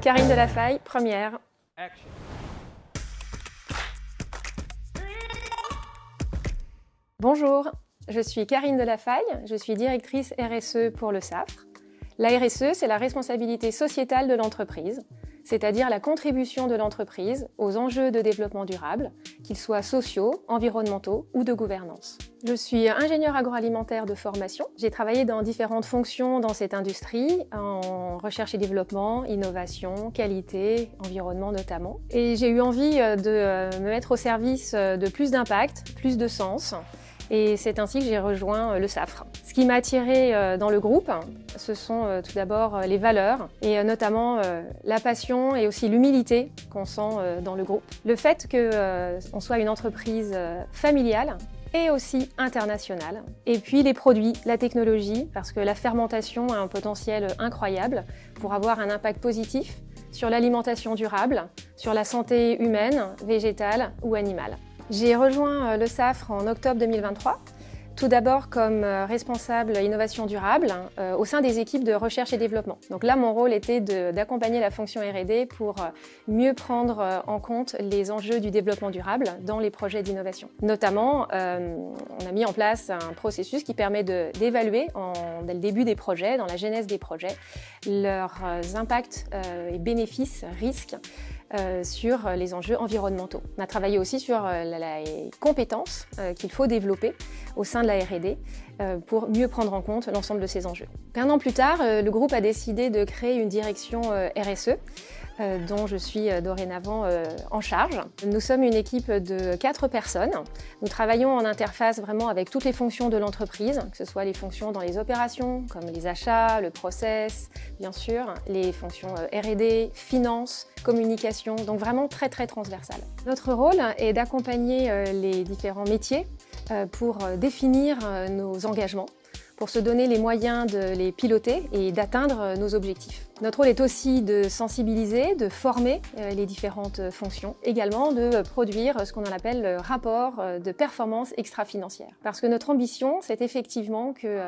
Karine de Lafaille, première. Bonjour, je suis Karine de Lafaille, je suis directrice RSE pour Lesaffre. La RSE, c'est la responsabilité sociétale de l'entreprise, c'est-à-dire la contribution de l'entreprise aux enjeux de développement durable, qu'ils soient sociaux, environnementaux ou de gouvernance. Je suis ingénieure agroalimentaire de formation. J'ai travaillé dans différentes fonctions dans cette industrie, en recherche et développement, innovation, qualité, environnement notamment. Et j'ai eu envie de me mettre au service de plus d'impact, plus de sens. Et c'est ainsi que j'ai rejoint Lesaffre. Ce qui m'a attirée dans le groupe, ce sont tout d'abord les valeurs et notamment la passion et aussi l'humilité qu'on sent dans le groupe. Le fait qu'on soit une entreprise familiale et aussi internationale. Et puis les produits, la technologie, parce que la fermentation a un potentiel incroyable pour avoir un impact positif sur l'alimentation durable, sur la santé humaine, végétale ou animale. J'ai rejoint Lesaffre en octobre 2023, tout d'abord comme responsable innovation durable au sein des équipes de recherche et développement. Donc là, mon rôle était d'accompagner la fonction R&D pour mieux prendre en compte les enjeux du développement durable dans les projets d'innovation. Notamment, on a mis en place un processus qui permet d'évaluer dès le début des projets, dans la genèse des projets, leurs impacts et bénéfices, risques, sur les enjeux environnementaux. On a travaillé aussi sur les compétences qu'il faut développer au sein de la R&D pour mieux prendre en compte l'ensemble de ces enjeux. Un an plus tard, le groupe a décidé de créer une direction RSE dont je suis dorénavant en charge. Nous sommes une équipe de 4 personnes. Nous travaillons en interface vraiment avec toutes les fonctions de l'entreprise, que ce soit les fonctions dans les opérations, comme les achats, le process, bien sûr, les fonctions R&D, finance, communication, donc vraiment très transversal. Notre rôle est d'accompagner les différents métiers pour définir nos engagements, pour se donner les moyens de les piloter et d'atteindre nos objectifs. Notre rôle est aussi de sensibiliser, de former les différentes fonctions, également de produire ce qu'on appelle le rapport de performance extra-financière. Parce que notre ambition, c'est effectivement que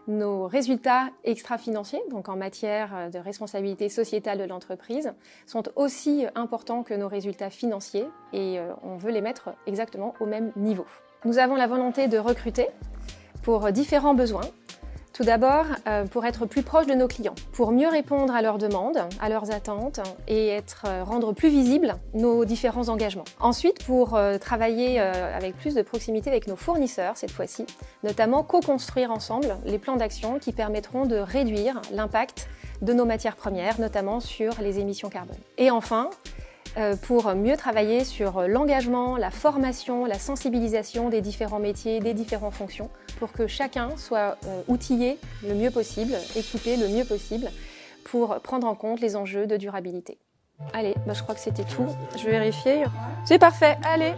nos résultats extra-financiers, donc en matière de responsabilité sociétale de l'entreprise, sont aussi importants que nos résultats financiers et on veut les mettre exactement au même niveau. Nous avons la volonté de recruter pour différents besoins. Tout d'abord, pour être plus proche de nos clients, pour mieux répondre à leurs demandes, à leurs attentes et rendre plus visibles nos différents engagements. Ensuite, pour travailler avec plus de proximité avec nos fournisseurs cette fois-ci, notamment co-construire ensemble les plans d'action qui permettront de réduire l'impact de nos matières premières, notamment sur les émissions carbone. Et enfin, pour mieux travailler sur l'engagement, la formation, la sensibilisation des différents métiers, des différentes fonctions, pour que chacun soit outillé le mieux possible, équipé le mieux possible, pour prendre en compte les enjeux de durabilité. Allez, je crois que c'était tout. Je vais vérifier. C'est parfait, allez!